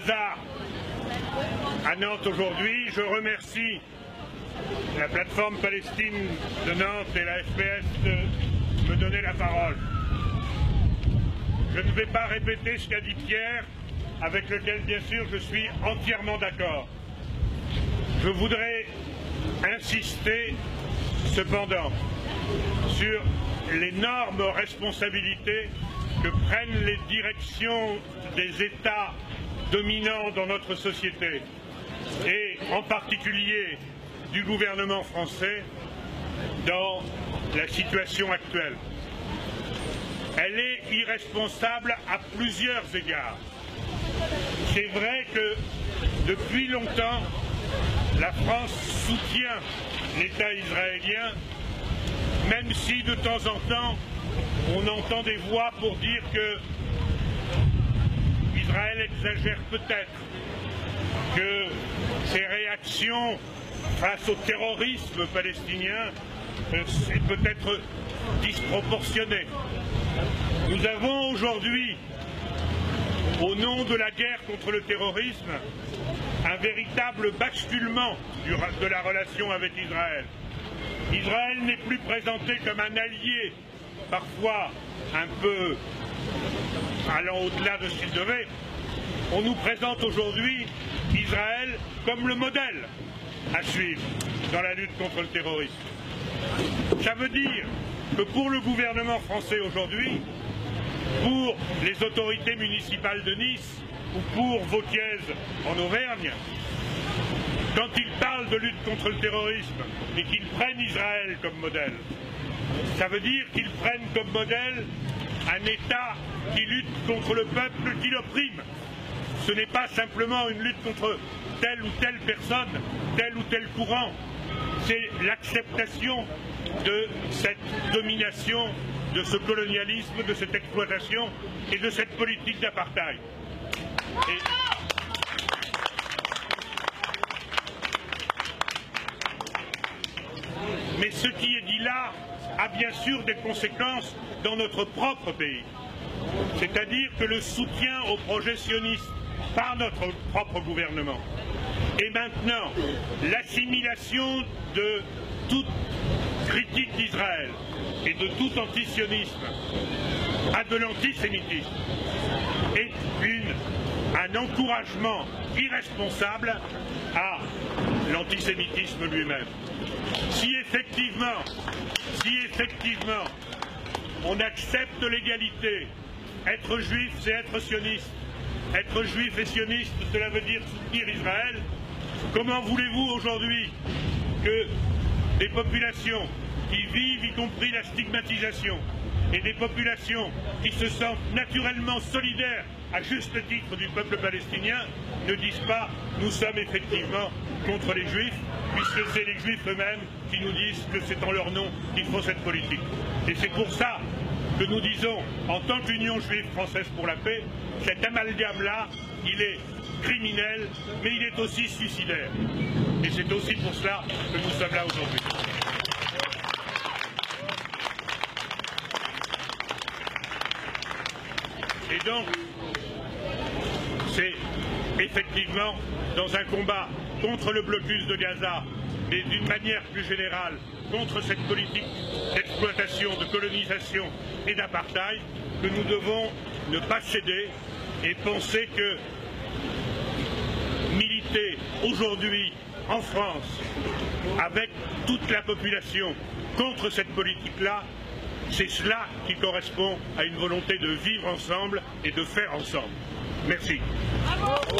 Gaza à Nantes aujourd'hui. Je remercie la plateforme Palestine de Nantes et la FPS de me donner la parole. Je ne vais pas répéter ce qu'a dit Pierre, avec lequel bien sûr je suis entièrement d'accord. Je voudrais insister cependant sur l'énorme responsabilité que prennent les directions des États dominants dans notre société, et en particulier du gouvernement français, dans la situation actuelle. Elle est irresponsable à plusieurs égards. C'est vrai que depuis longtemps, la France soutient l'État israélien, même si de temps en temps, on entend des voix pour dire que Israël exagère peut-être, que ses réactions face au terrorisme palestinien est peut-être disproportionné. Nous avons aujourd'hui, au nom de la guerre contre le terrorisme, un véritable basculement de la relation avec Israël. Israël n'est plus présenté comme un allié, parfois un peu allant au-delà de ce qu'il devait. On nous présente aujourd'hui Israël comme le modèle à suivre dans la lutte contre le terrorisme. Ça veut dire que pour le gouvernement français aujourd'hui, pour les autorités municipales de Nice ou pour Vauquiez en Auvergne, quand ils parlent de lutte contre le terrorisme et qu'ils prennent Israël comme modèle, ça veut dire qu'ils prennent comme modèle un État qui lutte contre le peuple qui l'opprime. Ce n'est pas simplement une lutte contre telle ou telle personne, tel ou tel courant. C'est l'acceptation de cette domination, de ce colonialisme, de cette exploitation et de cette politique d'apartheid. Mais ce qui est dit là a bien sûr des conséquences dans notre propre pays. C'est-à-dire que le soutien au projet sioniste par notre propre gouvernement et maintenant l'assimilation de toute critique d'Israël et de tout antisionisme à de l'antisémitisme est un encouragement irresponsable à l'antisémitisme lui-même. Si effectivement on accepte l'égalité, être juif c'est être sioniste, être juif et sioniste cela veut dire soutenir Israël, comment voulez-vous aujourd'hui que des populations qui vivent, y compris la stigmatisation, et des populations qui se sentent naturellement solidaires à juste titre du peuple palestinien ne disent pas « nous sommes effectivement contre les juifs », puisque c'est les juifs eux-mêmes qui nous disent que c'est en leur nom qu'ils font cette politique. Et c'est pour ça que nous disons, en tant qu'Union juive française pour la paix, cet amalgame-là, il est criminel, mais il est aussi suicidaire. Et c'est aussi pour cela que nous sommes là aujourd'hui. Et donc, c'est effectivement dans un combat contre le blocus de Gaza, mais d'une manière plus générale, contre cette politique d'exploitation, de colonisation et d'apartheid, que nous devons ne pas céder et penser que militer aujourd'hui en France, avec toute la population, contre cette politique-là, c'est cela qui correspond à une volonté de vivre ensemble et de faire ensemble. Merci. Bravo.